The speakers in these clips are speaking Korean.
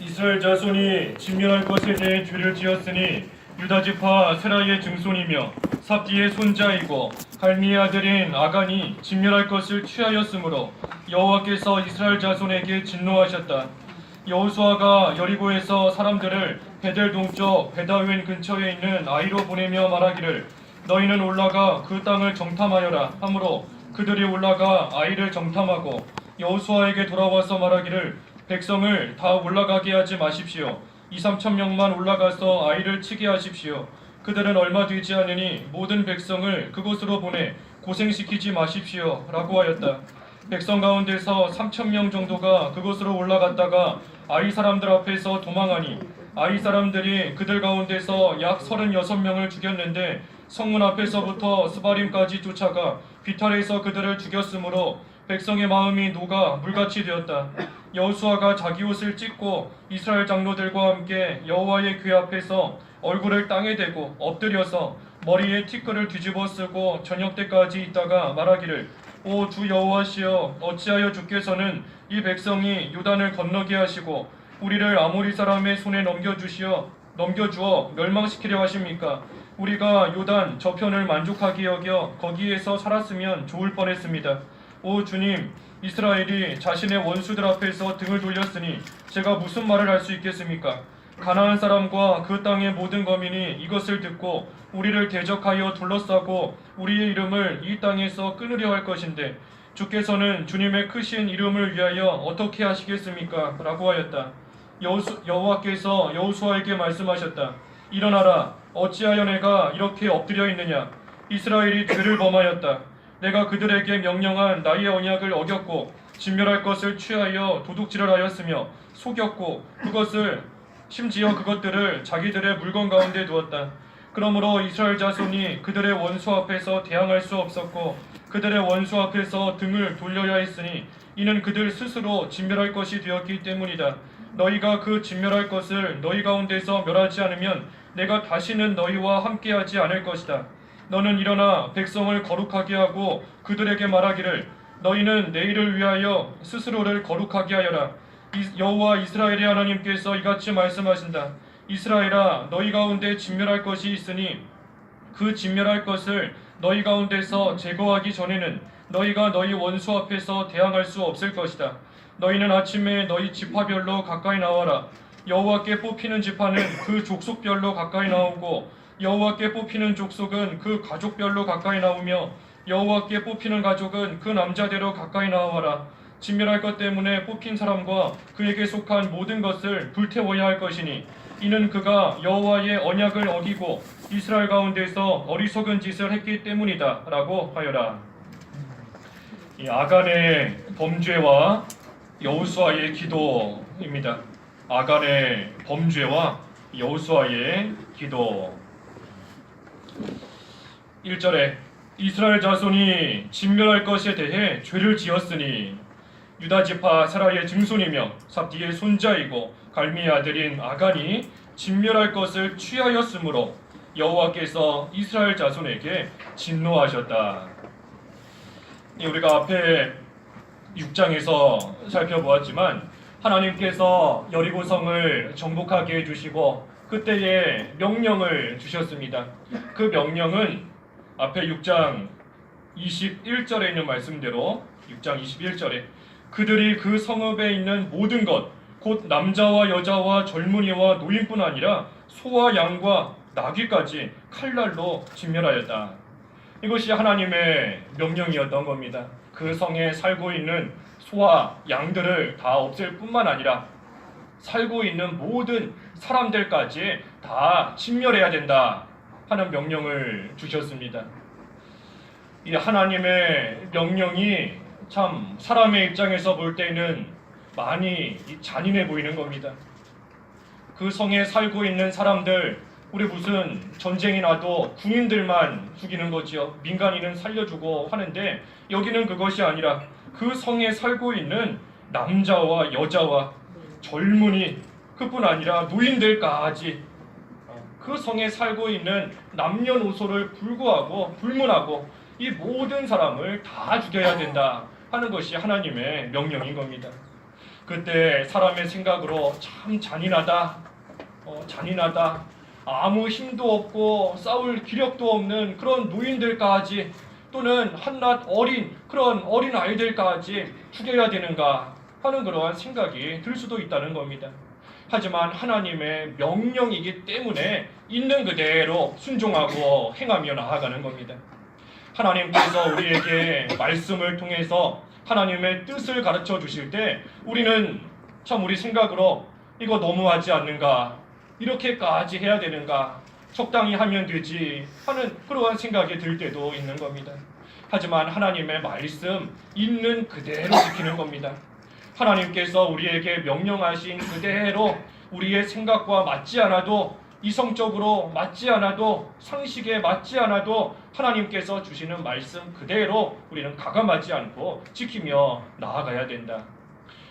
이스라엘 자손이 진멸할 것에 대해 죄를 지었으니 유다 지파 세라의 증손이며 삽디의 손자이고 갈미의 아들인 아간이 진멸할 것을 취하였으므로 여호와께서 이스라엘 자손에게 진노하셨다. 여호수아가 여리고에서 사람들을 베델 동쪽 베다웬 근처에 있는 아이로 보내며 말하기를 너희는 올라가 그 땅을 정탐하여라 하므로 그들이 올라가 아이를 정탐하고 여호수아에게 돌아와서 말하기를 백성을 다 올라가게 하지 마십시오. 2~3천 명만 올라가서 아이를 치게 하십시오. 그들은 얼마 되지 않으니 모든 백성을 그곳으로 보내 고생시키지 마십시오 라고 하였다. 백성 가운데서 3천 명 정도가 그곳으로 올라갔다가 아이 사람들 앞에서 도망하니 아이 사람들이 그들 가운데서 약 36명을 죽였는데 성문 앞에서부터 스바림까지 쫓아가 비탈에서 그들을 죽였으므로 백성의 마음이 녹아 물같이 되었다. 여호수아가 자기 옷을 찢고 이스라엘 장로들과 함께 여호와의 궤 앞에서 얼굴을 땅에 대고 엎드려서 머리에 티끌을 뒤집어 쓰고 저녁 때까지 있다가 말하기를 오 주 여호와시여 어찌하여 주께서는 이 백성이 요단을 건너게 하시고 우리를 아모리 사람의 손에 넘겨주어 멸망시키려 하십니까? 우리가 요단 저편을 만족하게 여겨 거기에서 살았으면 좋을 뻔했습니다. 오 주님, 이스라엘이 자신의 원수들 앞에서 등을 돌렸으니 제가 무슨 말을 할 수 있겠습니까? 가나안 사람과 그 땅의 모든 거민이 이것을 듣고 우리를 대적하여 둘러싸고 우리의 이름을 이 땅에서 끊으려 할 것인데 주께서는 주님의 크신 이름을 위하여 어떻게 하시겠습니까? 라고 하였다. 여호와께서 여호수아에게 말씀하셨다. 일어나라. 어찌하여 내가 이렇게 엎드려 있느냐? 이스라엘이 죄를 범하였다. 내가 그들에게 명령한 나의 언약을 어겼고 진멸할 것을 취하여 도둑질을 하였으며 속였고 심지어 그것들을 자기들의 물건 가운데 두었다. 그러므로 이스라엘 자손이 그들의 원수 앞에서 대항할 수 없었고 그들의 원수 앞에서 등을 돌려야 했으니 이는 그들 스스로 진멸할 것이 되었기 때문이다. 너희가 그 진멸할 것을 너희 가운데서 멸하지 않으면 내가 다시는 너희와 함께하지 않을 것이다. 너는 일어나 백성을 거룩하게 하고 그들에게 말하기를 너희는 내일을 위하여 스스로를 거룩하게 하여라. 여호와 이스라엘의 하나님께서 이같이 말씀하신다. 이스라엘아 너희 가운데 진멸할 것이 있으니 그 진멸할 것을 너희 가운데서 제거하기 전에는 너희가 너희 원수 앞에서 대항할 수 없을 것이다. 너희는 아침에 너희 지파별로 가까이 나와라. 여호와께 뽑히는 지파는 그 족속별로 가까이 나오고 여호와께 뽑히는 족속은 그 가족별로 가까이 나오며 여호와께 뽑히는 가족은 그 남자대로 가까이 나와라. 진멸할 것 때문에 뽑힌 사람과 그에게 속한 모든 것을 불태워야 할 것이니 이는 그가 여호와의 언약을 어기고 이스라엘 가운데서 어리석은 짓을 했기 때문이다 라고 하여라. 이 아간의 범죄와 여호수아의 기도입니다. 아간의 범죄와 여호수아의 기도. 1절에 이스라엘 자손이 진멸할 것에 대해 죄를 지었으니 유다 지파 세라의 증손이며 삽디의 손자이고 갈미의 아들인 아간이 진멸할 것을 취하였으므로 여호와께서 이스라엘 자손에게 진노하셨다. 우리가 앞에 6장에서 살펴보았지만 하나님께서 여리고성을 정복하게 해주시고 그때에 명령을 주셨습니다. 그 명령은 앞에 6장 21절에 있는 말씀대로 6장 21절에 그들이 그 성읍에 있는 모든 것 곧 남자와 여자와 젊은이와 노인뿐 아니라 소와 양과 나귀까지 칼날로 진멸하였다. 이것이 하나님의 명령이었던 겁니다. 그 성에 살고 있는 소와 양들을 다 없앨 뿐만 아니라 살고 있는 모든 사람들까지 다 진멸해야 된다 하는 명령을 주셨습니다. 이 하나님의 명령이 참 사람의 입장에서 볼 때는 많이 잔인해 보이는 겁니다. 그 성에 살고 있는 사람들, 우리 무슨 전쟁이 나도 군인들만 죽이는 거지요. 민간인은 살려주고 하는데 여기는 그것이 아니라 그 성에 살고 있는 남자와 여자와 젊은이 그뿐 아니라 노인들까지 그 성에 살고 있는 남녀노소를 불문하고 이 모든 사람을 다 죽여야 된다 하는 것이 하나님의 명령인 겁니다. 그때 사람의 생각으로 참 잔인하다, 잔인하다, 아무 힘도 없고 싸울 기력도 없는 그런 노인들까지 또는 한낱 그런 어린 아이들까지 죽여야 되는가 하는 그러한 생각이 들 수도 있다는 겁니다. 하지만 하나님의 명령이기 때문에 있는 그대로 순종하고 행하며 나아가는 겁니다. 하나님께서 우리에게 말씀을 통해서 하나님의 뜻을 가르쳐 주실 때 우리는 참 우리 생각으로 이거 너무하지 않는가, 이렇게까지 해야 되는가, 적당히 하면 되지 하는 그러한 생각이 들 때도 있는 겁니다. 하지만 하나님의 말씀 있는 그대로 지키는 겁니다. 하나님께서 우리에게 명령하신 그대로 우리의 생각과 맞지 않아도, 이성적으로 맞지 않아도, 상식에 맞지 않아도 하나님께서 주시는 말씀 그대로 우리는 가감하지 않고 지키며 나아가야 된다.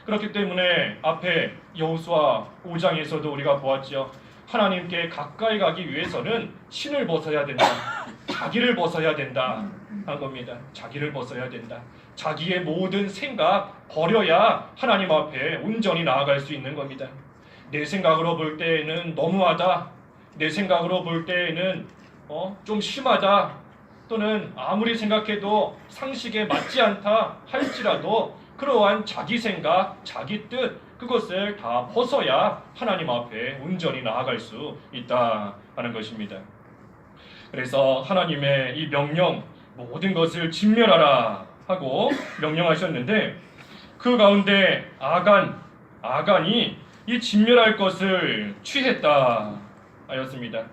그렇기 때문에 앞에 여호수아 5장에서도 우리가 보았죠. 하나님께 가까이 가기 위해서는 신을 벗어야 된다. 자기를 벗어야 된다 한 겁니다. 자기를 벗어야 된다. 자기의 모든 생각 버려야 하나님 앞에 온전히 나아갈 수 있는 겁니다. 내 생각으로 볼 때에는 너무하다, 내 생각으로 볼 때에는 좀 심하다, 또는 아무리 생각해도 상식에 맞지 않다 할지라도 그러한 자기 생각, 자기 뜻, 그것을 다 벗어야 하나님 앞에 온전히 나아갈 수 있다 하는 것입니다. 그래서 하나님의 이 명령, 모든 것을 진멸하라 하고 명령하셨는데, 그 가운데 아간이 이 진멸할 것을 취했다 하였습니다.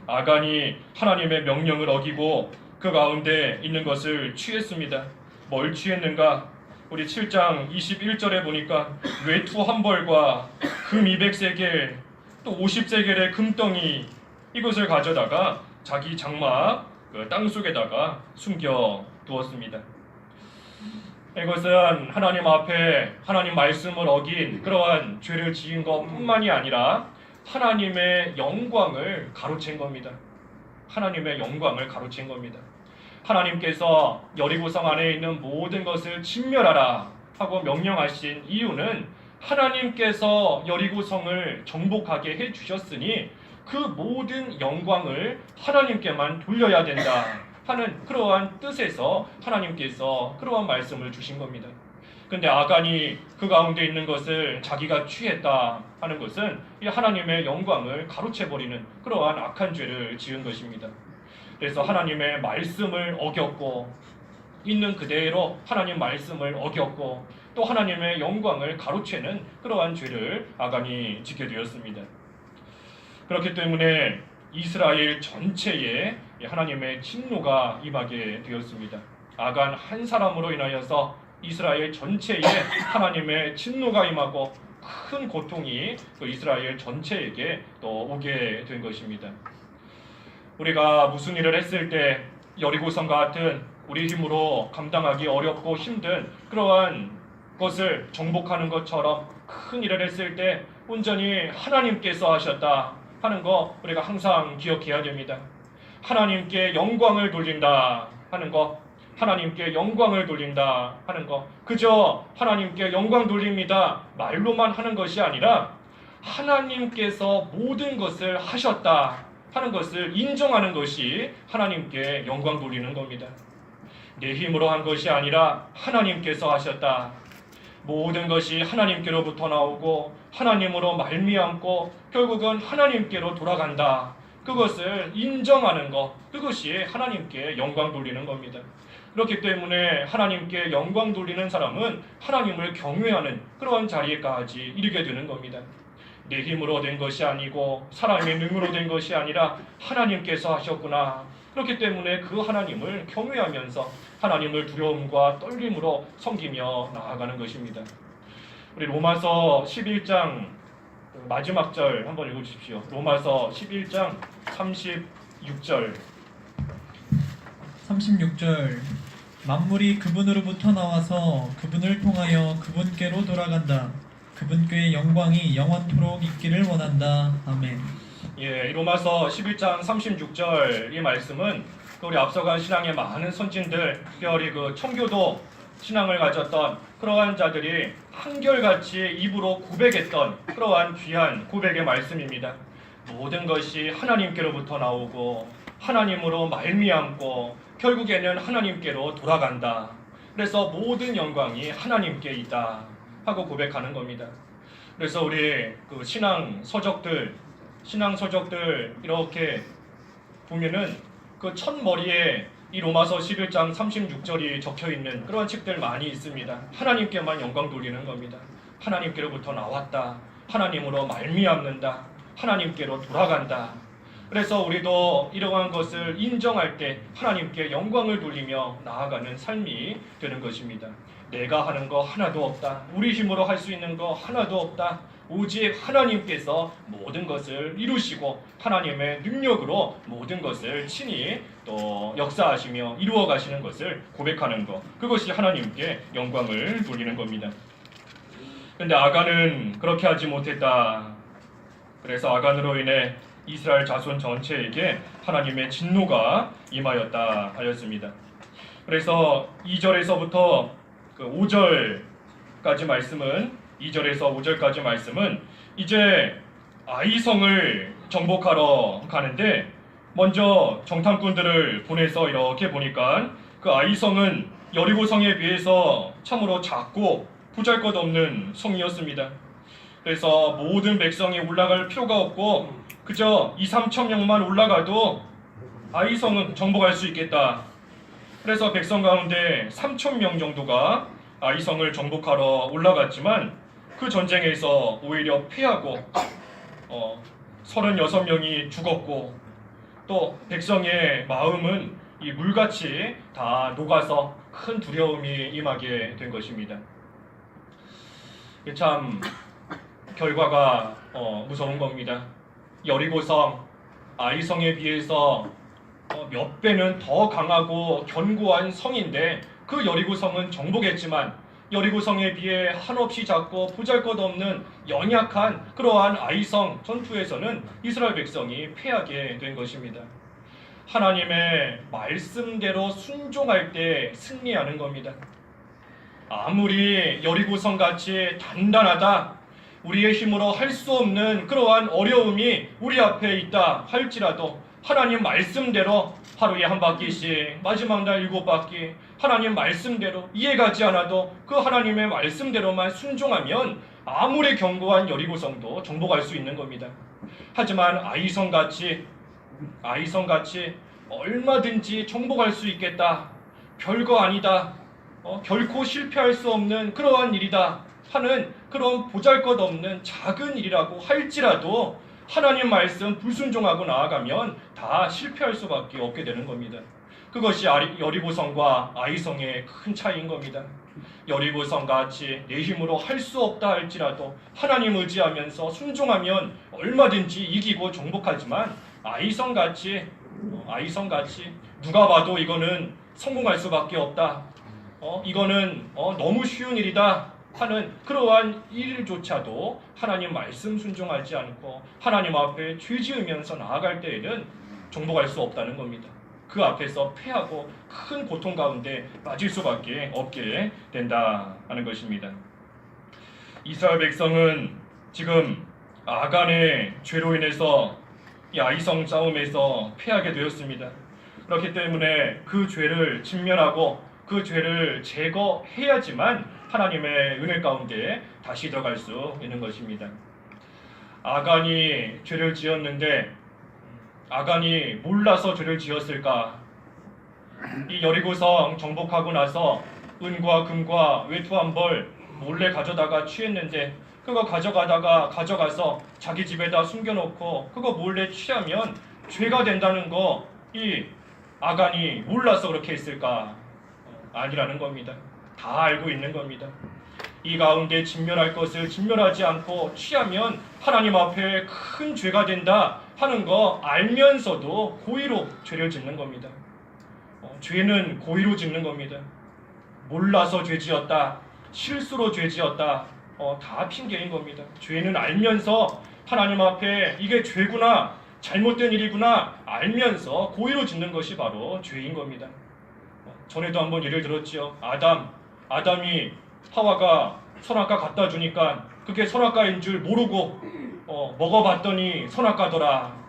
아간이 하나님의 명령을 어기고 그 가운데 있는 것을 취했습니다. 뭘 취했는가? 우리 7장 21절에 보니까 외투 한 벌과 금 200세겔, 또 50세겔의 금덩이, 이것을 가져다가 자기 장막 땅 속에다가 숨겨 두었습니다. 이것은 하나님 앞에 하나님 말씀을 어긴 그러한 죄를 지은 것뿐만이 아니라 하나님의 영광을 가로챈 겁니다. 하나님의 영광을 가로챈 겁니다. 하나님께서 여리고성 안에 있는 모든 것을 진멸하라 하고 명령하신 이유는 하나님께서 여리고성을 정복하게 해주셨으니 그 모든 영광을 하나님께만 돌려야 된다 하는 그러한 뜻에서 하나님께서 그러한 말씀을 주신 겁니다. 근데 아간이 그 가운데 있는 것을 자기가 취했다 하는 것은 이 하나님의 영광을 가로채버리는 그러한 악한 죄를 지은 것입니다. 그래서 하나님의 말씀을 어겼고, 있는 그대로 하나님 말씀을 어겼고, 또 하나님의 영광을 가로채는 그러한 죄를 아간이 지게 되었습니다. 그렇기 때문에 이스라엘 전체에 하나님의 진노가 임하게 되었습니다. 아간 한 사람으로 인하여서 이스라엘 전체에 하나님의 진노가 임하고 큰 고통이 그 이스라엘 전체에게 또 오게 된 것입니다. 우리가 무슨 일을 했을 때 여리고성 같은 우리 힘으로 감당하기 어렵고 힘든 그러한 것을 정복하는 것처럼 큰 일을 했을 때 온전히 하나님께서 하셨다 하는 거 우리가 항상 기억해야 됩니다. 하나님께 영광을 돌린다 하는 거, 하나님께 영광을 돌린다 하는 거, 그저 하나님께 영광 돌립니다 말로만 하는 것이 아니라 하나님께서 모든 것을 하셨다 하는 것을 인정하는 것이 하나님께 영광 돌리는 겁니다. 내 힘으로 한 것이 아니라 하나님께서 하셨다. 모든 것이 하나님께로부터 나오고 하나님으로 말미암고 결국은 하나님께로 돌아간다. 그것을 인정하는 것, 그것이 하나님께 영광 돌리는 겁니다. 그렇기 때문에 하나님께 영광 돌리는 사람은 하나님을 경외하는 그런 자리에까지 이르게 되는 겁니다. 내 힘으로 된 것이 아니고 사람의 능으로 된 것이 아니라 하나님께서 하셨구나. 그렇기 때문에 그 하나님을 경외하면서 하나님을 두려움과 떨림으로 섬기며 나아가는 것입니다. 우리 로마서 11장 마지막 절 한번 읽어주십시오. 로마서 11장 36절. 36절. 만물이 그분으로부터 나와서 그분을 통하여 그분께로 돌아간다. 그분께 영광이 영원토록 있기를 원한다. 아멘. 이 로마서 11장 36절 이 말씀은 우리 앞서간 신앙의 많은 선진들, 특별히 그 청교도 신앙을 가졌던 그러한 자들이 한결같이 입으로 고백했던 그러한 귀한 고백의 말씀입니다. 모든 것이 하나님께로부터 나오고 하나님으로 말미암고 결국에는 하나님께로 돌아간다. 그래서 모든 영광이 하나님께 있다 하고 고백하는 겁니다. 그래서 우리 그 신앙 서적들 이렇게 보면은 그 첫 머리에 이 로마서 11장 36절이 적혀 있는 그런 책들 많이 있습니다. 하나님께만 영광 돌리는 겁니다. 하나님께로부터 나왔다. 하나님으로 말미암는다. 하나님께로 돌아간다. 그래서 우리도 이러한 것을 인정할 때 하나님께 영광을 돌리며 나아가는 삶이 되는 것입니다. 내가 하는 거 하나도 없다. 우리 힘으로 할 수 있는 거 하나도 없다. 오직 하나님께서 모든 것을 이루시고 하나님의 능력으로 모든 것을 친히 또 역사하시며 이루어 가시는 것을 고백하는 것, 그것이 하나님께 영광을 돌리는 겁니다. 근데 아간은 그렇게 하지 못했다. 그래서 아간으로 인해 이스라엘 자손 전체에게 하나님의 진노가 임하였다 하였습니다. 그래서 2절에서부터 그 5절까지 말씀은 2절에서 5절까지 말씀은 이제 아이성을 정복하러 가는데 먼저 정탐꾼들을 보내서 이렇게 보니까 그 아이성은 여리고성에 비해서 참으로 작고 보잘것없는 성이었습니다. 그래서 모든 백성이 올라갈 필요가 없고 그저 2-3천 명만 올라가도 아이성은 정복할 수 있겠다. 그래서 백성 가운데 3천 명 정도가 아이성을 정복하러 올라갔지만 그 전쟁에서 오히려 패하고 36명이 죽었고 또 백성의 마음은 이 물같이 다 녹아서 큰 두려움이 임하게 된 것입니다. 참 결과가 무서운 겁니다. 여리고성, 아이성에 비해서 몇 배는 더 강하고 견고한 성인데 그 여리고성은 정복했지만 여리고성에 비해 한없이 작고 보잘것없는 연약한 그러한 아이성 전투에서는 이스라엘 백성이 패하게 된 것입니다. 하나님의 말씀대로 순종할 때 승리하는 겁니다. 아무리 여리고성 같이 단단하다, 우리의 힘으로 할 수 없는 그러한 어려움이 우리 앞에 있다 할지라도 하나님 말씀대로 하루에 한 바퀴씩, 마지막 날 7바퀴, 하나님 말씀대로 이해가지 않아도 그 하나님의 말씀대로만 순종하면 아무리 견고한 여리고성도 정복할 수 있는 겁니다. 하지만 아이성같이 얼마든지 정복할 수 있겠다, 별거 아니다, 결코 실패할 수 없는 그러한 일이다 하는 그런 보잘것없는 작은 일이라고 할지라도 하나님 말씀 불순종하고 나아가면 다 실패할 수밖에 없게 되는 겁니다. 그것이 여리고성과 아이성의 큰 차이인 겁니다. 여리고성같이 내 힘으로 할 수 없다 할지라도 하나님 의지하면서 순종하면 얼마든지 이기고 정복하지만 아이성같이 누가 봐도 이거는 성공할 수밖에 없다, 이거는 너무 쉬운 일이다 하는 그러한 일조차도 하나님 말씀 순종하지 않고 하나님 앞에 죄 지으면서 나아갈 때에는 정복할 수 없다는 겁니다. 그 앞에서 패하고 큰 고통 가운데 빠질 수밖에 없게 된다 하는 것입니다. 이스라엘 백성은 지금 아간의 죄로 인해서 이 아이성 싸움에서 패하게 되었습니다. 그렇기 때문에 그 죄를 직면하고 그 죄를 제거해야지만 하나님의 은혜 가운데 다시 들어갈 수 있는 것입니다. 아간이 죄를 지었는데 아간이 몰라서 죄를 지었을까? 이 여리고성 정복하고 나서 은과 금과 외투 한 벌 몰래 가져다가 취했는데 그거 가져가서 자기 집에다 숨겨놓고 그거 몰래 취하면 죄가 된다는 거 이 아간이 몰라서 그렇게 했을까? 아니라는 겁니다. 다 알고 있는 겁니다. 이 가운데 진멸할 것을 진멸하지 않고 취하면 하나님 앞에 큰 죄가 된다 하는 거 알면서도 고의로 죄를 짓는 겁니다. 죄는 고의로 짓는 겁니다. 몰라서 죄 지었다, 실수로 죄 지었다, 다 핑계인 겁니다. 죄는 알면서 하나님 앞에 이게 죄구나, 잘못된 일이구나 알면서 고의로 짓는 것이 바로 죄인 겁니다. 전에도 한번 예를 들었지요. 아담 아담이 하와가 선악과 갖다 주니까 그게 선악과인 줄 모르고 먹어봤더니 선악과더라.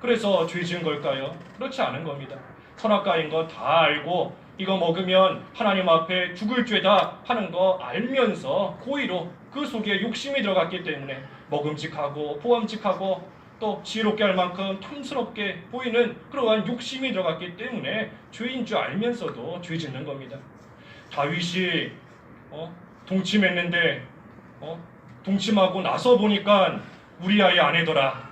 그래서 죄 지은 걸까요? 그렇지 않은 겁니다. 선악과인 거 다 알고 이거 먹으면 하나님 앞에 죽을 죄다 하는 거 알면서 고의로 그 속에 욕심이 들어갔기 때문에 먹음직하고 보암직하고 또 지혜롭게 할 만큼 탐스럽게 보이는 그러한 욕심이 들어갔기 때문에 죄인 줄 알면서도 죄 짓는 겁니다. 다윗이 동침했는데 동침하고 나서 보니까 우리아의 아내더라.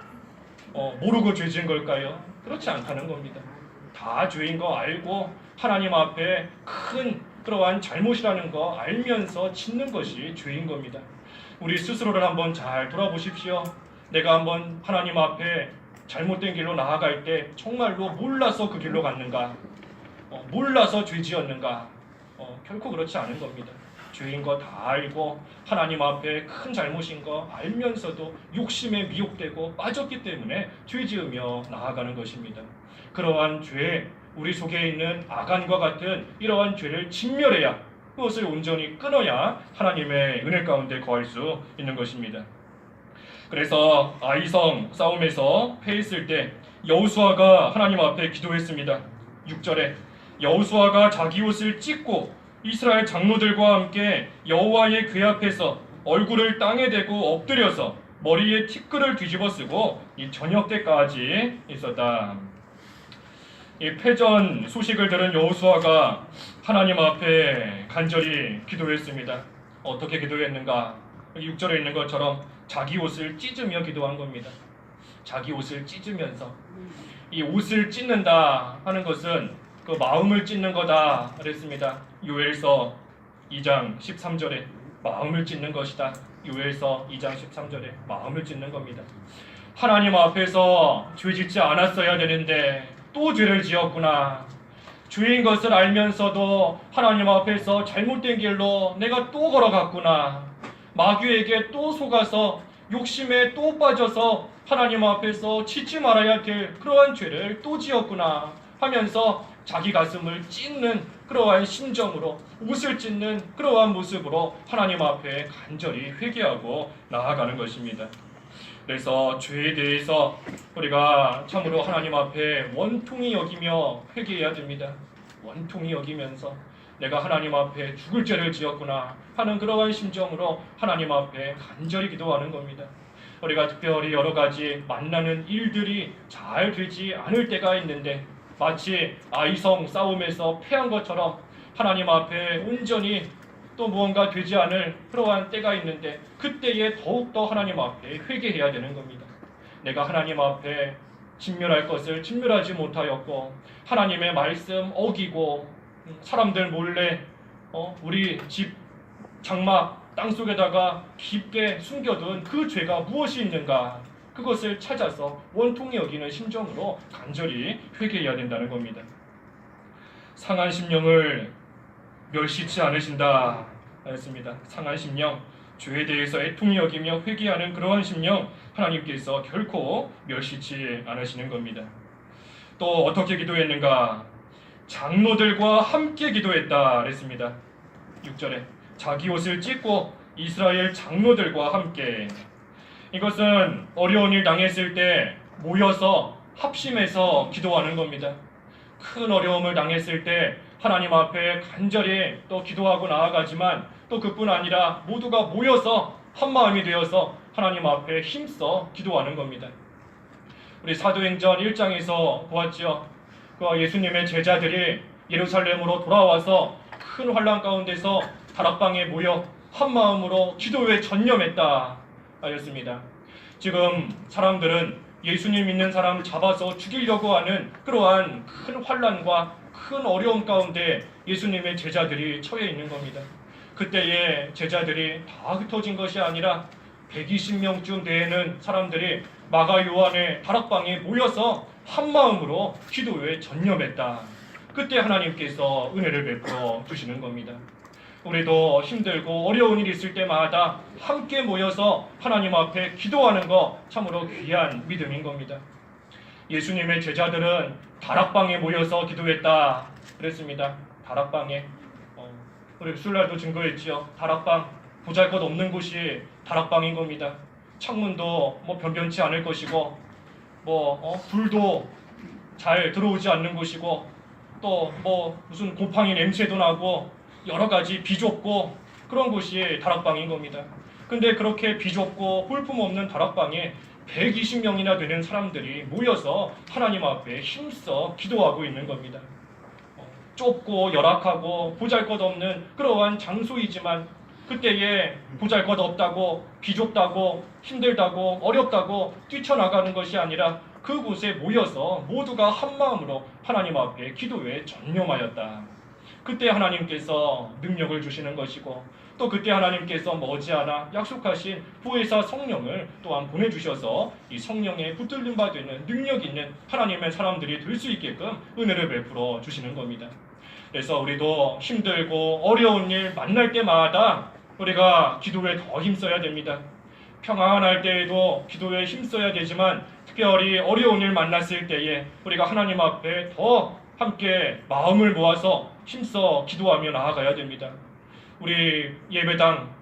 모르고 죄 지은 걸까요? 그렇지 않다는 겁니다. 다 죄인 거 알고 하나님 앞에 큰 그러한 잘못이라는 거 알면서 짓는 것이 죄인 겁니다. 우리 스스로를 한번 잘 돌아보십시오. 내가 한번 하나님 앞에 잘못된 길로 나아갈 때 정말로 몰라서 그 길로 갔는가? 몰라서 죄 지었는가? 결코 그렇지 않은 겁니다. 죄인 거 다 알고 하나님 앞에 큰 잘못인 거 알면서도 욕심에 미혹되고 빠졌기 때문에 죄 지으며 나아가는 것입니다. 그러한 죄, 우리 속에 있는 아간과 같은 이러한 죄를 진멸해야, 그것을 온전히 끊어야 하나님의 은혜 가운데 거할 수 있는 것입니다. 그래서 아이성 싸움에서 패했을 때 여호수아가 하나님 앞에 기도했습니다. 6절에 여호수아가 자기 옷을 찢고 이스라엘 장로들과 함께 여호와의 궤 앞에서 얼굴을 땅에 대고 엎드려서 머리에 티끌을 뒤집어 쓰고 이 저녁 때까지 있었다. 이 패전 소식을 들은 여호수아가 하나님 앞에 간절히 기도했습니다. 어떻게 기도했는가? 6절에 있는 것처럼 자기 옷을 찢으며 기도한 겁니다. 자기 옷을 찢으면서, 이 옷을 찢는다 하는 것은 그 마음을 찢는 거다 그랬습니다. 요엘서 2장 13절에 마음을 찢는 것이다. 요엘서 2장 13절에 마음을 찢는 겁니다. 하나님 앞에서 죄 짓지 않았어야 되는데 또 죄를 지었구나. 죄인 것을 알면서도 하나님 앞에서 잘못된 길로 내가 또 걸어갔구나. 마귀에게 또 속아서 욕심에 또 빠져서 하나님 앞에서 짓지 말아야 될 그러한 죄를 또 지었구나 하면서 자기 가슴을 찢는 그러한 심정으로, 옷을 찢는 그러한 모습으로 하나님 앞에 간절히 회개하고 나아가는 것입니다. 그래서 죄에 대해서 우리가 참으로 하나님 앞에 원통히 여기며 회개해야 됩니다. 원통히 여기면서 내가 하나님 앞에 죽을 죄를 지었구나 하는 그러한 심정으로 하나님 앞에 간절히 기도하는 겁니다. 우리가 특별히 여러 가지 만나는 일들이 잘 되지 않을 때가 있는데 마치 아이성 싸움에서 패한 것처럼 하나님 앞에 온전히 또 무언가 되지 않을 그러한 때가 있는데 그때에 더욱더 하나님 앞에 회개해야 되는 겁니다. 내가 하나님 앞에 진멸할 것을 진멸하지 못하였고 하나님의 말씀 어기고 사람들 몰래 우리 집 장막 땅속에다가 깊게 숨겨둔 그 죄가 무엇이 있는가, 그것을 찾아서 원통히 여기는 심정으로 간절히 회개해야 된다는 겁니다. 상한 심령을 멸시치 않으신다 하였습니다. 상한 심령, 죄에 대해서 애통히 여기며 회개하는 그러한 심령 하나님께서 결코 멸시치 않으시는 겁니다. 또 어떻게 기도했는가? 장로들과 함께 기도했다 그랬습니다. 6절에 자기 옷을 찢고 이스라엘 장로들과 함께. 이것은 어려운 일 당했을 때 모여서 합심해서 기도하는 겁니다. 큰 어려움을 당했을 때 하나님 앞에 간절히 또 기도하고 나아가지만 또 그뿐 아니라 모두가 모여서 한마음이 되어서 하나님 앞에 힘써 기도하는 겁니다. 우리 사도행전 1장에서 보았죠. 그 예수님의 제자들이 예루살렘으로 돌아와서 큰 환난 가운데서 다락방에 모여 한마음으로 기도에 전념했다 하였습니다. 지금 사람들은 예수님 믿는 사람 잡아서 죽이려고 하는 그러한 큰 환난과 큰 어려움 가운데 예수님의 제자들이 처해 있는 겁니다. 그때에 제자들이 다 흩어진 것이 아니라 120명쯤 되는 사람들이 마가 요한의 다락방에 모여서 한마음으로 기도에 전념했다. 그때 하나님께서 은혜를 베풀어 주시는 겁니다. 우리도 힘들고 어려운 일이 있을 때마다 함께 모여서 하나님 앞에 기도하는 거 참으로 귀한 믿음인 겁니다. 예수님의 제자들은 다락방에 모여서 기도했다 그랬습니다. 다락방에 우리 술날도 증거했지요. 다락방, 보잘것없는 곳이 다락방인 겁니다. 창문도 뭐 변변치 않을 것이고 불도 잘 들어오지 않는 곳이고 또 뭐 무슨 곰팡이 냄새도 나고 여러 가지 비좁고 그런 곳이 다락방인 겁니다. 근데 그렇게 비좁고 볼품없는 다락방에 120명이나 되는 사람들이 모여서 하나님 앞에 힘써 기도하고 있는 겁니다. 좁고 열악하고 보잘것없는 그러한 장소이지만 그때에 보잘것없다고 비좁다고 힘들다고 어렵다고 뛰쳐나가는 것이 아니라 그곳에 모여서 모두가 한마음으로 하나님 앞에 기도에 전념하였다. 그때 하나님께서 능력을 주시는 것이고 또 그때 하나님께서 머지않아 약속하신 보혜사 성령을 또한 보내주셔서 이 성령에 붙들림 받는 능력 있는 하나님의 사람들이 될 수 있게끔 은혜를 베풀어 주시는 겁니다. 그래서 우리도 힘들고 어려운 일 만날 때마다 우리가 기도에 더 힘써야 됩니다. 평안할 때에도 기도에 힘써야 되지만 특별히 어려운 일 만났을 때에 우리가 하나님 앞에 더 함께 마음을 모아서 힘써 기도하며 나아가야 됩니다. 우리 예배당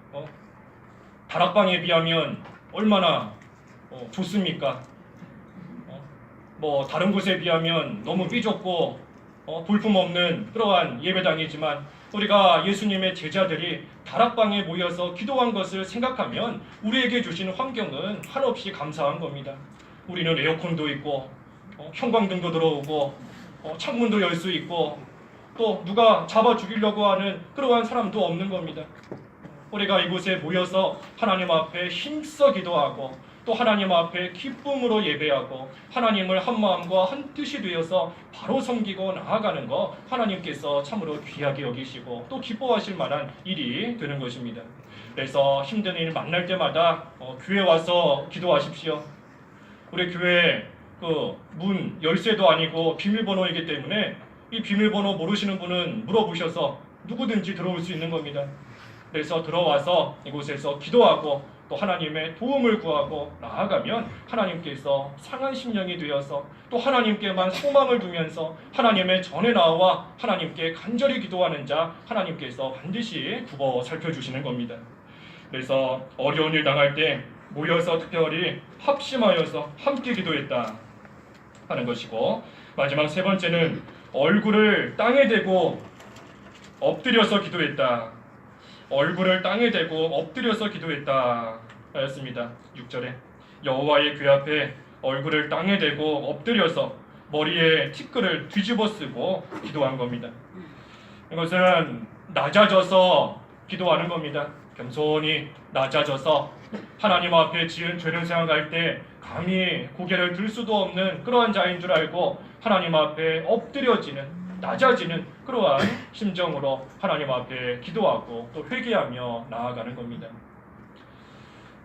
다락방에 비하면 얼마나 좋습니까? 뭐 다른 곳에 비하면 너무 삐좁고 볼품없는 그러한 예배당이지만 우리가 예수님의 제자들이 다락방에 모여서 기도한 것을 생각하면 우리에게 주신 환경은 한없이 감사한 겁니다. 우리는 에어컨도 있고 형광등도 들어오고 창문도 열 수 있고 또 누가 잡아 죽이려고 하는 그러한 사람도 없는 겁니다. 우리가 이곳에 모여서 하나님 앞에 힘써 기도하고 또 하나님 앞에 기쁨으로 예배하고 하나님을 한 마음과 한 뜻이 되어서 바로 섬기고 나아가는 것 하나님께서 참으로 귀하게 여기시고 또 기뻐하실 만한 일이 되는 것입니다. 그래서 힘든 일 만날 때마다 교회 와서 기도하십시오. 우리 교회 그 문 열쇠도 아니고 비밀번호이기 때문에 이 비밀번호 모르시는 분은 물어보셔서 누구든지 들어올 수 있는 겁니다. 그래서 들어와서 이곳에서 기도하고 또 하나님의 도움을 구하고 나아가면 하나님께서 상한 심령이 되어서 또 하나님께만 소망을 두면서 하나님의 전에 나와 하나님께 간절히 기도하는 자 하나님께서 반드시 굽어 살펴주시는 겁니다. 그래서 어려운 일 당할 때 모여서 특별히 합심하여서 함께 기도했다 하는 것이고 마지막 세 번째는 얼굴을 땅에 대고 엎드려서 기도했다. 얼굴을 땅에 대고 엎드려서 기도했다 하였습니다. 6절에 여호와의 궤 앞에 얼굴을 땅에 대고 엎드려서 머리에 티끌을 뒤집어 쓰고 기도한 겁니다. 이것은 낮아져서 기도하는 겁니다. 겸손히 낮아져서 하나님 앞에 지은 죄를 생각할 때 감히 고개를 들 수도 없는 그러한 자인 줄 알고 하나님 앞에 엎드려지는 낮아지는 그러한 심정으로 하나님 앞에 기도하고 또 회개하며 나아가는 겁니다.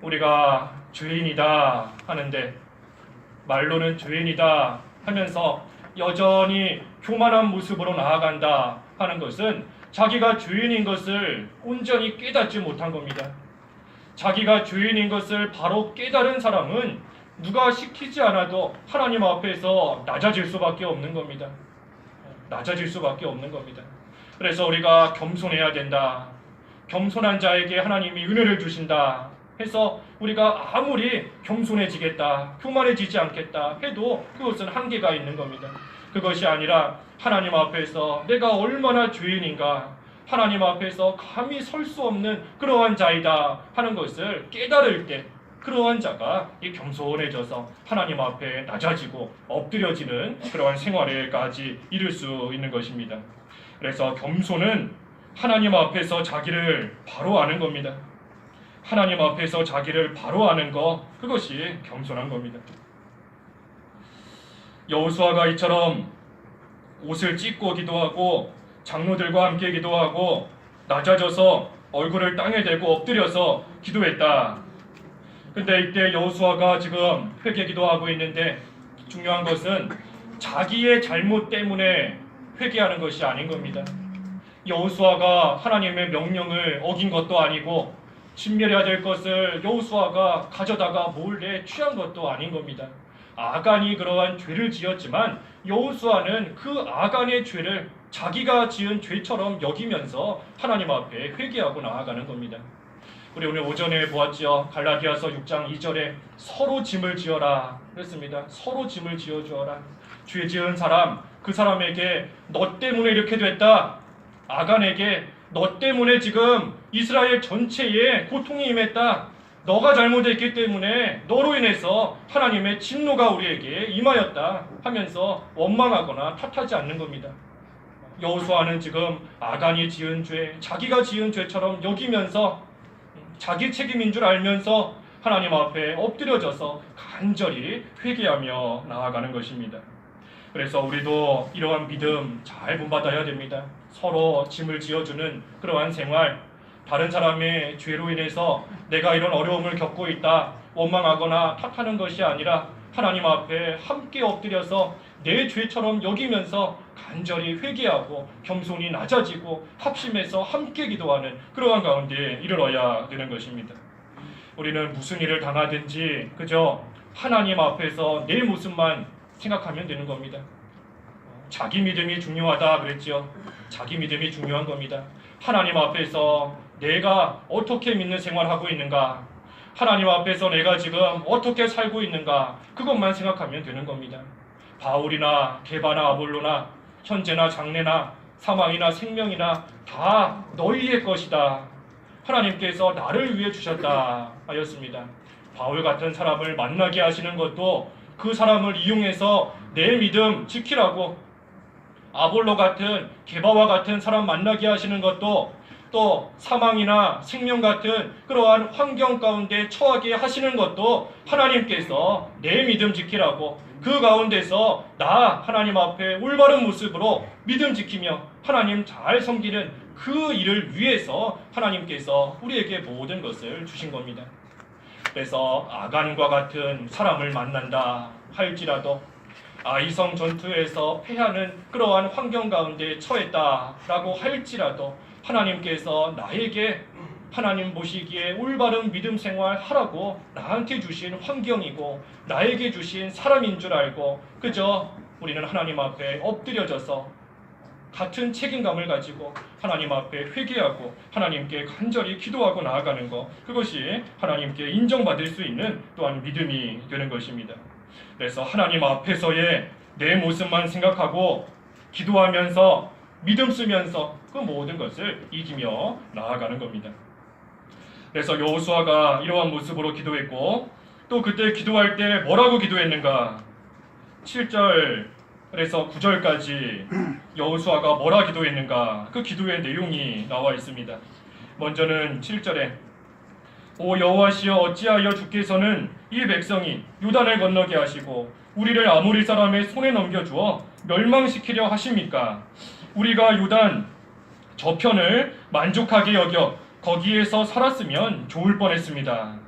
우리가 죄인이다 하는데 말로는 죄인이다 하면서 여전히 교만한 모습으로 나아간다 하는 것은 자기가 죄인인 것을 온전히 깨닫지 못한 겁니다. 자기가 죄인인 것을 바로 깨달은 사람은 누가 시키지 않아도 하나님 앞에서 낮아질 수밖에 없는 겁니다. 낮아질 수밖에 없는 겁니다. 그래서 우리가 겸손해야 된다. 겸손한 자에게 하나님이 은혜를 주신다 해서 우리가 아무리 겸손해지겠다, 교만해지지 않겠다 해도 그것은 한계가 있는 겁니다. 그것이 아니라 하나님 앞에서 내가 얼마나 죄인인가, 하나님 앞에서 감히 설 수 없는 그러한 자이다 하는 것을 깨달을 때 그러한 자가 이 겸손해져서 하나님 앞에 낮아지고 엎드려지는 그러한 생활에까지 이룰 수 있는 것입니다. 그래서 겸손은 하나님 앞에서 자기를 바로 아는 겁니다. 하나님 앞에서 자기를 바로 아는 것, 그것이 겸손한 겁니다. 여호수아가 이처럼 옷을 찢고 기도하고 장로들과 함께 기도하고 낮아져서 얼굴을 땅에 대고 엎드려서 기도했다. 근데 이때 여호수아가 지금 회개 기도하고 있는데 중요한 것은 자기의 잘못 때문에 회개하는 것이 아닌 겁니다. 여호수아가 하나님의 명령을 어긴 것도 아니고 진멸해야 될 것을 여호수아가 가져다가 몰래 취한 것도 아닌 겁니다. 아간이 그러한 죄를 지었지만 여호수아는 그 아간의 죄를 자기가 지은 죄처럼 여기면서 하나님 앞에 회개하고 나아가는 겁니다. 우리 오늘 오전에 보았지요. 갈라디아서 6장 2절에 서로 짐을 지어라 그랬습니다. 서로 짐을 지어주어라. 죄 지은 사람, 그 사람에게 너 때문에 이렇게 됐다. 아간에게 너 때문에 지금 이스라엘 전체에 고통이 임했다. 너가 잘못했기 때문에 너로 인해서 하나님의 진노가 우리에게 임하였다 하면서 원망하거나 탓하지 않는 겁니다. 여호수아는 지금 아간이 지은 죄, 자기가 지은 죄처럼 여기면서 자기 책임인 줄 알면서 하나님 앞에 엎드려져서 간절히 회개하며 나아가는 것입니다. 그래서 우리도 이러한 믿음 잘 본받아야 됩니다. 서로 짐을 지어주는 그러한 생활, 다른 사람의 죄로 인해서 내가 이런 어려움을 겪고 있다 원망하거나 탓하는 것이 아니라 하나님 앞에 함께 엎드려서 내 죄처럼 여기면서 간절히 회개하고 겸손히 낮아지고 합심해서 함께 기도하는 그러한 가운데 이르러야 되는 것입니다. 우리는 무슨 일을 당하든지 그저 하나님 앞에서 내 모습만 생각하면 되는 겁니다. 자기 믿음이 중요하다 그랬죠. 자기 믿음이 중요한 겁니다. 하나님 앞에서 내가 어떻게 믿는 생활하고 있는가, 하나님 앞에서 내가 지금 어떻게 살고 있는가, 그것만 생각하면 되는 겁니다. 바울이나 게바나 아볼로나 현재나 장래나 사망이나 생명이나 다 너희의 것이다. 하나님께서 나를 위해 주셨다 하였습니다. 바울 같은 사람을 만나게 하시는 것도 그 사람을 이용해서 내 믿음 지키라고, 아볼로 같은 게바와 같은 사람 만나게 하시는 것도 또 사망이나 생명 같은 그러한 환경 가운데 처하게 하시는 것도 하나님께서 내 믿음 지키라고, 그 가운데서 나 하나님 앞에 올바른 모습으로 믿음 지키며 하나님 잘 섬기는 그 일을 위해서 하나님께서 우리에게 모든 것을 주신 겁니다. 그래서 아간과 같은 사람을 만난다 할지라도, 아이성 전투에서 패하는 그러한 환경 가운데 처했다라고 할지라도 하나님께서 나에게 하나님 보시기에 올바른 믿음 생활 하라고 나한테 주신 환경이고 나에게 주신 사람인 줄 알고 그저 우리는 하나님 앞에 엎드려져서 같은 책임감을 가지고 하나님 앞에 회개하고 하나님께 간절히 기도하고 나아가는 것, 그것이 하나님께 인정받을 수 있는 또한 믿음이 되는 것입니다. 그래서 하나님 앞에서의 내 모습만 생각하고 기도하면서 믿음 쓰면서 그 모든 것을 이기며 나아가는 겁니다. 그래서 여호수아가 이러한 모습으로 기도했고, 또 그때 기도할 때 뭐라고 기도했는가? 7절에서 9절까지 여호수아가 뭐라 기도했는가? 그 기도의 내용이 나와 있습니다. 먼저는 7절에 오 여호와시여, 어찌하여 주께서는 이 백성이 요단을 건너게 하시고 우리를 아모리 사람의 손에 넘겨주어 멸망시키려 하십니까? 우리가 요단 저편을 만족하게 여겨 거기에서 살았으면 좋을 뻔했습니다.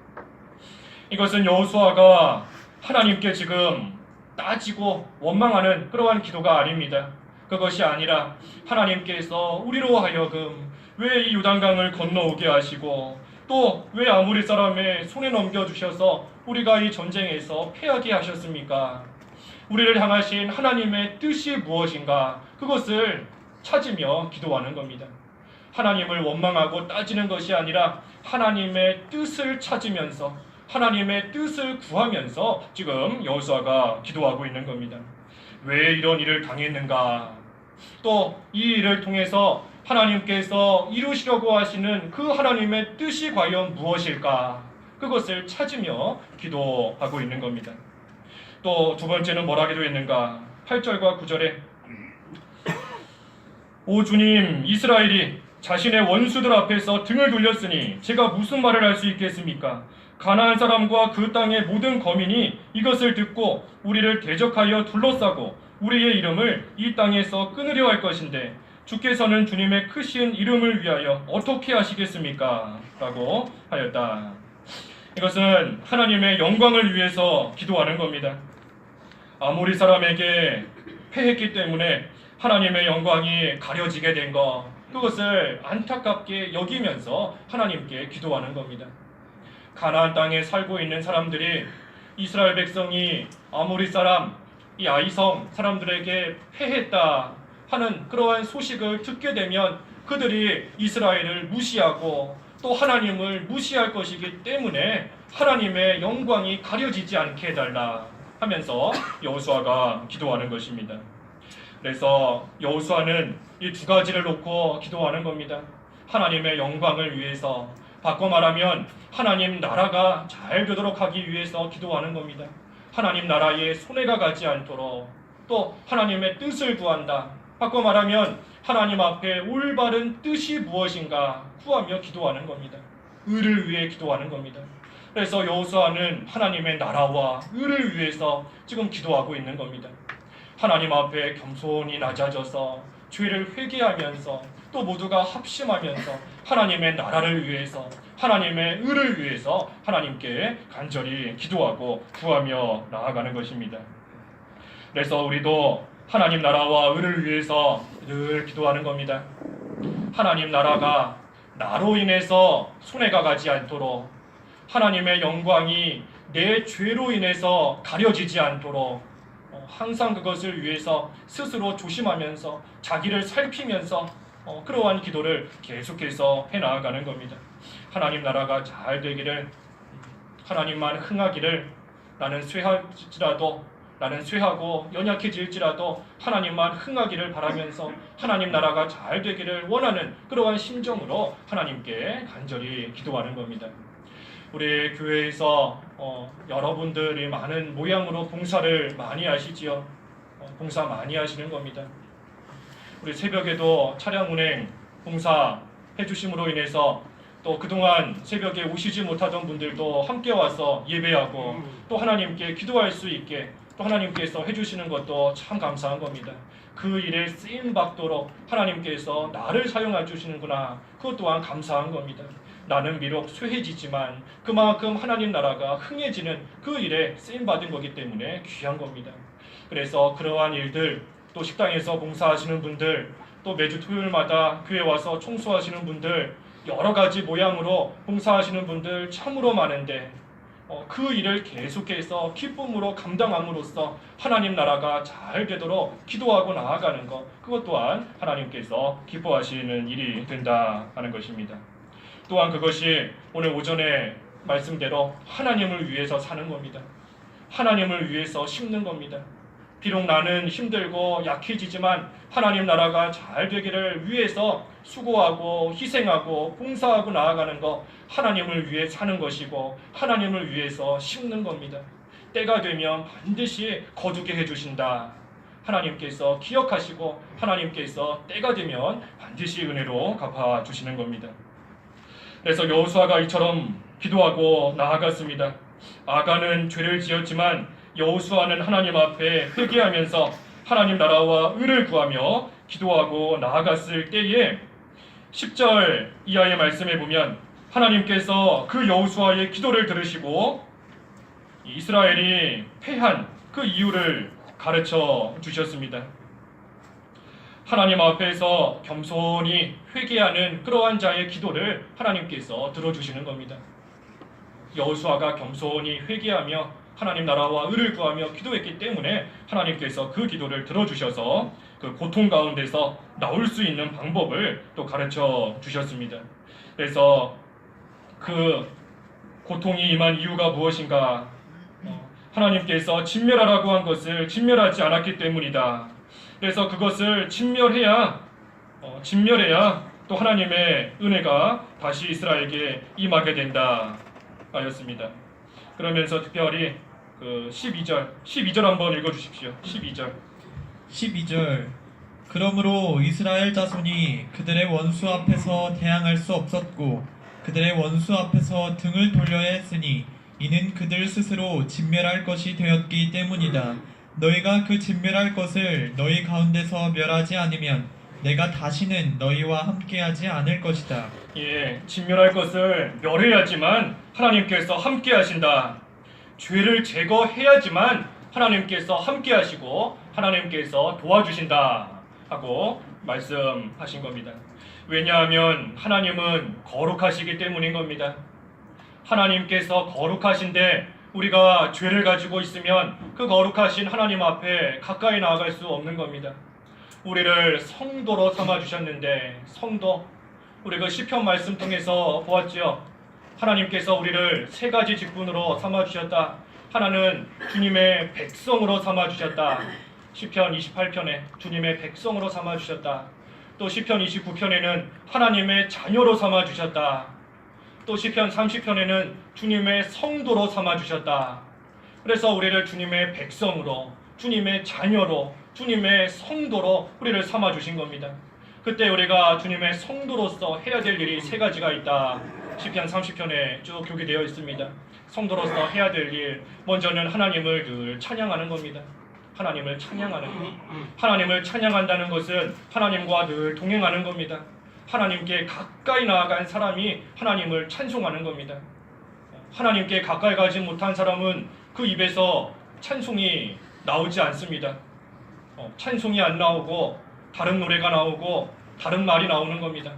이것은 여호수아가 하나님께 지금 따지고 원망하는 그러한 기도가 아닙니다. 그것이 아니라 하나님께서 우리로 하여금 왜 이 요단강을 건너오게 하시고 또 왜 아모리 사람의 손에 넘겨주셔서 우리가 이 전쟁에서 패하게 하셨습니까? 우리를 향하신 하나님의 뜻이 무엇인가? 그것을 찾으며 기도하는 겁니다. 하나님을 원망하고 따지는 것이 아니라 하나님의 뜻을 찾으면서 하나님의 뜻을 구하면서 지금 여호수아가 기도하고 있는 겁니다. 왜 이런 일을 당했는가? 또 이 일을 통해서 하나님께서 이루시려고 하시는 그 하나님의 뜻이 과연 무엇일까? 그것을 찾으며 기도하고 있는 겁니다. 또 두 번째는 뭐라 기도했는가? 8절과 9절에 오 주님, 이스라엘이 자신의 원수들 앞에서 등을 돌렸으니 제가 무슨 말을 할 수 있겠습니까? 가나안 사람과 그 땅의 모든 거민이 이것을 듣고 우리를 대적하여 둘러싸고 우리의 이름을 이 땅에서 끊으려 할 것인데 주께서는 주님의 크신 이름을 위하여 어떻게 하시겠습니까? 라고 하였다. 이것은 하나님의 영광을 위해서 기도하는 겁니다. 아모리 사람에게 패했기 때문에 하나님의 영광이 가려지게 된 것, 그것을 안타깝게 여기면서 하나님께 기도하는 겁니다. 가나안 땅에 살고 있는 사람들이 이스라엘 백성이 아모리 사람, 이 아이성 사람들에게 패했다 하는 그러한 소식을 듣게 되면 그들이 이스라엘을 무시하고 또 하나님을 무시할 것이기 때문에 하나님의 영광이 가려지지 않게 해달라 하면서 여호수아가 기도하는 것입니다. 그래서 여호수아는 이 두 가지를 놓고 기도하는 겁니다. 하나님의 영광을 위해서, 바꿔 말하면 하나님 나라가 잘 되도록 하기 위해서 기도하는 겁니다. 하나님 나라에 손해가 가지 않도록, 또 하나님의 뜻을 구한다. 바꿔 말하면 하나님 앞에 올바른 뜻이 무엇인가 구하며 기도하는 겁니다. 의를 위해 기도하는 겁니다. 그래서 여호수아는 하나님의 나라와 의를 위해서 지금 기도하고 있는 겁니다. 하나님 앞에 겸손히 낮아져서 죄를 회개하면서 또 모두가 합심하면서 하나님의 나라를 위해서, 하나님의 의를 위해서 하나님께 간절히 기도하고 구하며 나아가는 것입니다. 그래서 우리도 하나님 나라와 의를 위해서 늘 기도하는 겁니다. 하나님 나라가 나로 인해서 손해가 가지 않도록, 하나님의 영광이 내 죄로 인해서 가려지지 않도록 항상 그것을 위해서 스스로 조심하면서 자기를 살피면서 그러한 기도를 계속해서 해나가는 겁니다. 하나님 나라가 잘 되기를, 하나님만 흥하기를, 나는 쇠하고 연약해질지라도 하나님만 흥하기를 바라면서 하나님 나라가 잘 되기를 원하는 그러한 심정으로 하나님께 간절히 기도하는 겁니다. 우리 교회에서 여러분들이 많은 모양으로 봉사를 많이 하시지요. 봉사 많이 하시는 겁니다. 우리 새벽에도 차량 운행 봉사 해주심으로 인해서 또 그동안 새벽에 오시지 못하던 분들도 함께 와서 예배하고 또 하나님께 기도할 수 있게 또 하나님께서 해주시는 것도 참 감사한 겁니다. 그 일에 쓰임 받도록 하나님께서 나를 사용해 주시는구나, 그것 또한 감사한 겁니다. 나는 비록 쇠해지지만 그만큼 하나님 나라가 흥해지는 그 일에 쓰임 받은 거기 때문에 귀한 겁니다. 그래서 그러한 일들, 또 식당에서 봉사하시는 분들, 또 매주 토요일마다 교회 와서 청소하시는 분들, 여러 가지 모양으로 봉사하시는 분들 참으로 많은데 그 일을 계속해서 기쁨으로 감당함으로써 하나님 나라가 잘 되도록 기도하고 나아가는 것, 그것 또한 하나님께서 기뻐하시는 일이 된다 하는 것입니다. 또한 그것이 오늘 오전에 말씀대로 하나님을 위해서 사는 겁니다. 하나님을 위해서 심는 겁니다. 비록 나는 힘들고 약해지지만 하나님 나라가 잘 되기를 위해서 수고하고 희생하고 봉사하고 나아가는 것, 하나님을 위해 사는 것이고 하나님을 위해서 심는 겁니다. 때가 되면 반드시 거두게 해주신다. 하나님께서 기억하시고 하나님께서 때가 되면 반드시 은혜로 갚아주시는 겁니다. 그래서 여호수아가 이처럼 기도하고 나아갔습니다. 아간은 죄를 지었지만 여호수아는 하나님 앞에 회개하면서 하나님 나라와 의를 구하며 기도하고 나아갔을 때에 10절 이하의 말씀에 보면 하나님께서 그 여호수아의 기도를 들으시고 이스라엘이 패한 그 이유를 가르쳐 주셨습니다. 하나님 앞에서 겸손히 회개하는 그러한 자의 기도를 하나님께서 들어주시는 겁니다. 여호수아가 겸손히 회개하며 하나님 나라와 의를 구하며 기도했기 때문에 하나님께서 그 기도를 들어주셔서 그 고통 가운데서 나올 수 있는 방법을 또 가르쳐 주셨습니다. 그래서 그 고통이 임한 이유가 무엇인가? 하나님께서 진멸하라고 한 것을 진멸하지 않았기 때문이다. 그래서 그것을 진멸해야 또 하나님의 은혜가 다시 이스라엘에게 임하게 된다 하였습니다. 그러면서 특별히 그 12절 한번 읽어주십시오. 12절. 그러므로 이스라엘 자손이 그들의 원수 앞에서 대항할 수 없었고 그들의 원수 앞에서 등을 돌려야 했으니 이는 그들 스스로 진멸할 것이 되었기 때문이다. 너희가 그 진멸할 것을 너희 가운데서 멸하지 않으면 내가 다시는 너희와 함께하지 않을 것이다. 예, 진멸할 것을 멸해야지만 하나님께서 함께 하신다. 죄를 제거해야지만 하나님께서 함께 하시고 하나님께서 도와주신다 하고 말씀하신 겁니다. 왜냐하면 하나님은 거룩하시기 때문인 겁니다. 하나님께서 거룩하신데 우리가 죄를 가지고 있으면 그 거룩하신 하나님 앞에 가까이 나아갈 수 없는 겁니다. 우리를 성도로 삼아 주셨는데, 성도, 우리 그 시편 말씀 통해서 보았지요. 하나님께서 우리를 세 가지 직분으로 삼아 주셨다. 하나는 주님의 백성으로 삼아 주셨다. 시편 28편에 주님의 백성으로 삼아 주셨다. 또 시편 29편에는 하나님의 자녀로 삼아 주셨다. 또 시편 30편에는 주님의 성도로 삼아 주셨다. 그래서 우리를 주님의 백성으로, 주님의 자녀로, 주님의 성도로 우리를 삼아 주신 겁니다. 그때 우리가 주님의 성도로서 해야 될 일이 세 가지가 있다. 시편 30편에 쭉 교기되어 있습니다. 성도로서 해야 될 일, 먼저는 하나님을 늘 찬양하는 겁니다. 하나님을 찬양하는 것. 하나님을 찬양한다는 것은 하나님과 늘 동행하는 겁니다. 하나님께 가까이 나아간 사람이 하나님을 찬송하는 겁니다. 하나님께 가까이 가지 못한 사람은 그 입에서 찬송이 나오지 않습니다. 찬송이 안 나오고 다른 노래가 나오고 다른 말이 나오는 겁니다.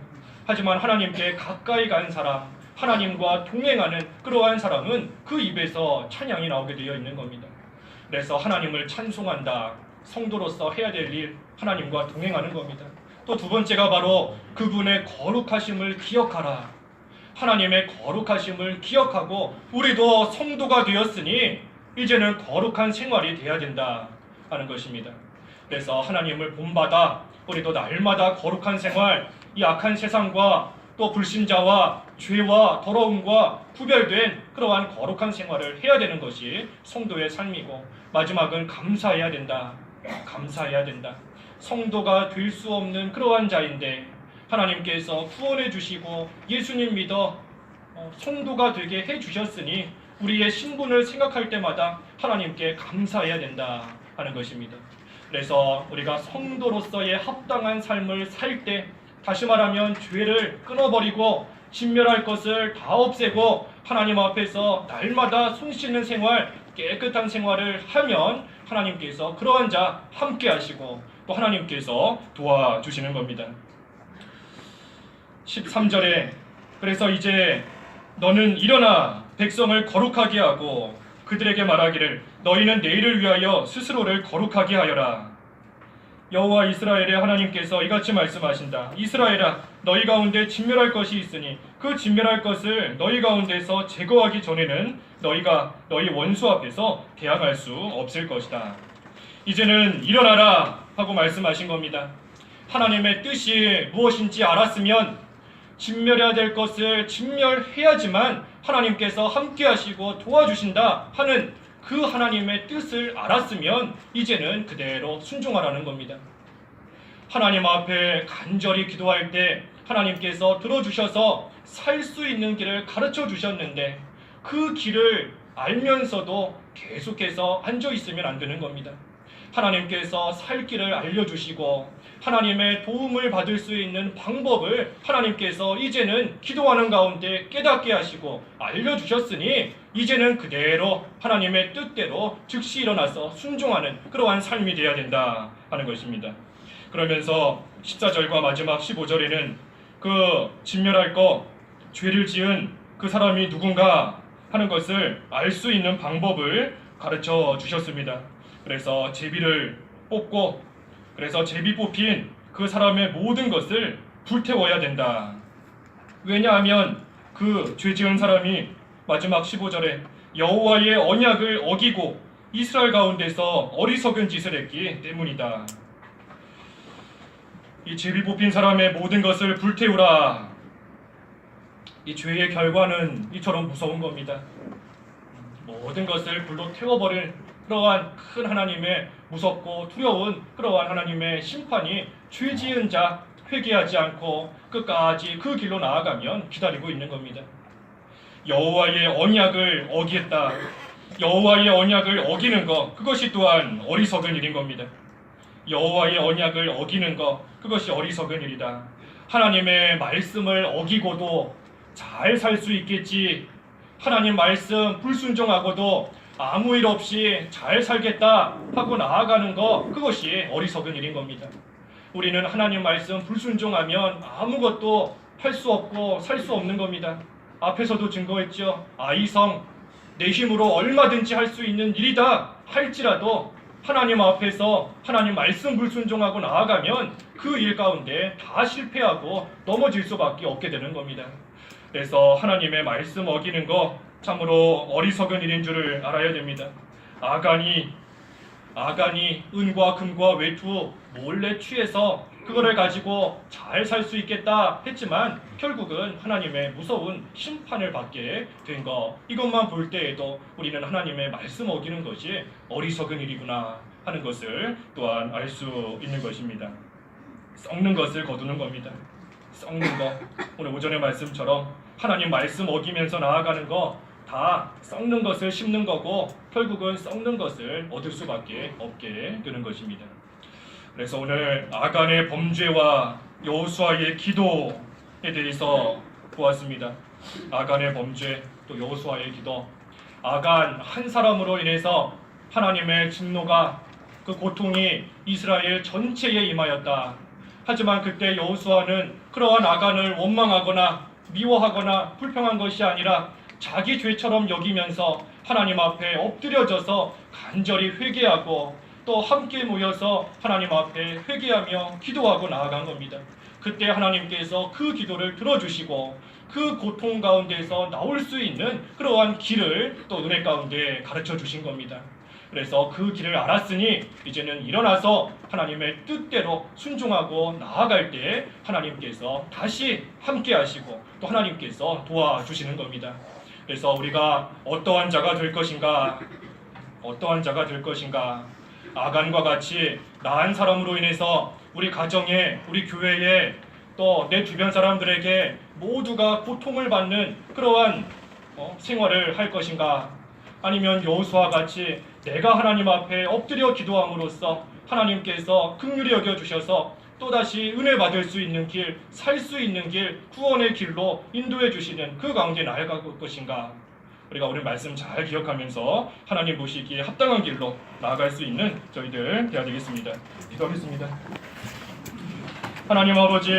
하지만 하나님께 가까이 간 사람, 하나님과 동행하는 그러한 사람은 그 입에서 찬양이 나오게 되어 있는 겁니다. 그래서 하나님을 찬송한다. 성도로서 해야 될 일, 하나님과 동행하는 겁니다. 또 두 번째가 바로 그분의 거룩하심을 기억하라. 하나님의 거룩하심을 기억하고 우리도 성도가 되었으니 이제는 거룩한 생활이 돼야 된다 하는 것입니다. 그래서 하나님을 본받아 우리도 날마다 거룩한 생활, 이 악한 세상과 또 불신자와 죄와 더러움과 구별된 그러한 거룩한 생활을 해야 되는 것이 성도의 삶이고, 마지막은 감사해야 된다. 감사해야 된다. 성도가 될 수 없는 그러한 자인데 하나님께서 구원해 주시고 예수님 믿어 성도가 되게 해 주셨으니 우리의 신분을 생각할 때마다 하나님께 감사해야 된다 하는 것입니다. 그래서 우리가 성도로서의 합당한 삶을 살 때, 다시 말하면 죄를 끊어버리고 진멸할 것을 다 없애고 하나님 앞에서 날마다 손 씻는 생활, 깨끗한 생활을 하면 하나님께서 그러한 자 함께 하시고 또 하나님께서 도와주시는 겁니다. 13절에 그래서 이제 너는 일어나 백성을 거룩하게 하고 그들에게 말하기를 너희는 내일을 위하여 스스로를 거룩하게 하여라. 여호와 이스라엘의 하나님께서 이같이 말씀하신다. 이스라엘아, 너희 가운데 진멸할 것이 있으니 그 진멸할 것을 너희 가운데서 제거하기 전에는 너희가 너희 원수 앞에서 대항할 수 없을 것이다. 이제는 일어나라 하고 말씀하신 겁니다. 하나님의 뜻이 무엇인지 알았으면 진멸해야 될 것을 진멸해야지만 하나님께서 함께 하시고 도와주신다 하는 그 하나님의 뜻을 알았으면 이제는 그대로 순종하라는 겁니다. 하나님 앞에 간절히 기도할 때 하나님께서 들어주셔서 살 수 있는 길을 가르쳐 주셨는데 그 길을 알면서도 계속해서 앉아 있으면 안 되는 겁니다. 하나님께서 살 길을 알려주시고 하나님의 도움을 받을 수 있는 방법을 하나님께서 이제는 기도하는 가운데 깨닫게 하시고 알려주셨으니 이제는 그대로 하나님의 뜻대로 즉시 일어나서 순종하는 그러한 삶이 되어야 된다 하는 것입니다. 그러면서 14절과 마지막 15절에는 그 진멸할 것, 죄를 지은 그 사람이 누군가 하는 것을 알 수 있는 방법을 가르쳐 주셨습니다. 그래서 제비를 뽑고 그래서 제비 뽑힌 그 사람의 모든 것을 불태워야 된다. 왜냐하면 그 죄 지은 사람이 마지막 15절에 여호와의 언약을 어기고 이스라엘 가운데서 어리석은 짓을 했기 때문이다. 이 제비 뽑힌 사람의 모든 것을 불태우라. 이 죄의 결과는 이처럼 무서운 겁니다. 모든 것을 불로 태워버릴 그러한 큰 하나님의 무섭고 두려운 그러한 하나님의 심판이 죄 지은 자 회개하지 않고 끝까지 그 길로 나아가면 기다리고 있는 겁니다. 여호와의 언약을 어기했다. 여호와의 언약을 어기는 것, 그것이 또한 어리석은 일인 겁니다. 여호와의 언약을 어기는 것, 그것이 어리석은 일이다. 하나님의 말씀을 어기고도 잘 살 수 있겠지, 하나님 말씀 불순종하고도 아무 일 없이 잘 살겠다 하고 나아가는 것, 그것이 어리석은 일인 겁니다. 우리는 하나님 말씀 불순종하면 아무것도 할 수 없고 살 수 없는 겁니다. 앞에서도 증거했죠. 아이성, 내 힘으로 얼마든지 할 수 있는 일이다 할지라도 하나님 앞에서 하나님 말씀 불순종하고 나아가면 그 일 가운데 다 실패하고 넘어질 수밖에 없게 되는 겁니다. 그래서 하나님의 말씀 어기는 거 참으로 어리석은 일인 줄을 알아야 됩니다. 아간이 은과 금과 외투 몰래 취해서 그거를 가지고 잘 살 수 있겠다 했지만 결국은 하나님의 무서운 심판을 받게 된 거, 이것만 볼 때에도 우리는 하나님의 말씀 어기는 것이 어리석은 일이구나 하는 것을 또한 알 수 있는 것입니다. 썩는 것을 거두는 겁니다. 썩는 거, 오늘 오전의 말씀처럼 하나님 말씀 어기면서 나아가는 거 다 썩는 것을 심는 거고 결국은 썩는 것을 얻을 수밖에 없게 되는 것입니다. 그래서 오늘 아간의 범죄와 여호수아의 기도에 대해서 보았습니다. 아간의 범죄, 또 여호수아의 기도. 아간 한 사람으로 인해서 하나님의 진노가, 그 고통이 이스라엘 전체에 임하였다. 하지만 그때 여호수아는 그러한 아간을 원망하거나 미워하거나 불평한 것이 아니라 자기 죄처럼 여기면서 하나님 앞에 엎드려져서 간절히 회개하고 또 함께 모여서 하나님 앞에 회개하며 기도하고 나아간 겁니다. 그때 하나님께서 그 기도를 들어주시고 그 고통 가운데서 나올 수 있는 그러한 길을 또 은혜 가운데 가르쳐 주신 겁니다. 그래서 그 길을 알았으니 이제는 일어나서 하나님의 뜻대로 순종하고 나아갈 때 하나님께서 다시 함께 하시고 또 하나님께서 도와주시는 겁니다. 그래서 우리가 어떠한 자가 될 것인가, 아간과 같이 나한 사람으로 인해서 우리 가정에, 우리 교회에, 또 내 주변 사람들에게 모두가 고통을 받는 그러한 생활을 할 것인가, 아니면 여호수아와 같이 내가 하나님 앞에 엎드려 기도함으로써 하나님께서 긍휼히 여겨주셔서 또다시 은혜 받을 수 있는 길, 살 수 있는 길, 구원의 길로 인도해 주시는 그 가운데 나아갈 것인가. 우리가 오늘 말씀 잘 기억하면서 하나님 보시기에 합당한 길로 나아갈 수 있는 저희들 되어야 되겠습니다. 기도하겠습니다. 하나님 아버지,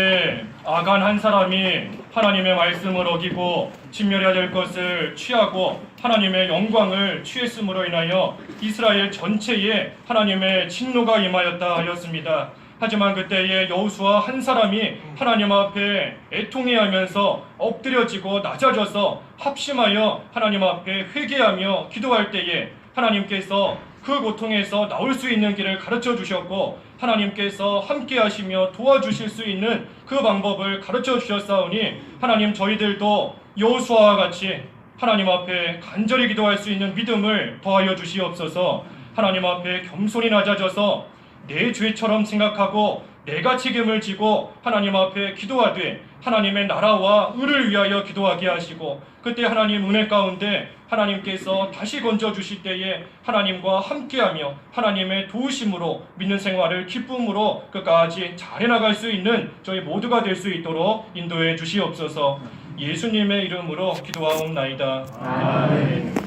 아간 한 사람이 하나님의 말씀을 어기고 진멸해야 될 것을 취하고 하나님의 영광을 취했음으로 인하여 이스라엘 전체에 하나님의 진노가 임하였다 하였습니다. 하지만 그때에 여호수아 한 사람이 하나님 앞에 애통해하면서 엎드려지고 낮아져서 합심하여 하나님 앞에 회개하며 기도할 때에 하나님께서 그 고통에서 나올 수 있는 길을 가르쳐 주셨고 하나님께서 함께 하시며 도와주실 수 있는 그 방법을 가르쳐 주셨사오니 하나님 저희들도 여호수아와 같이 하나님 앞에 간절히 기도할 수 있는 믿음을 더하여 주시옵소서. 하나님 앞에 겸손히 낮아져서 내 죄처럼 생각하고 내가 책임을 지고 하나님 앞에 기도하되 하나님의 나라와 의를 위하여 기도하게 하시고 그때 하나님 은혜 가운데 하나님께서 다시 건져주실 때에 하나님과 함께하며 하나님의 도우심으로 믿는 생활을 기쁨으로 끝까지 잘해나갈 수 있는 저희 모두가 될 수 있도록 인도해 주시옵소서. 예수님의 이름으로 기도하옵나이다. 아멘.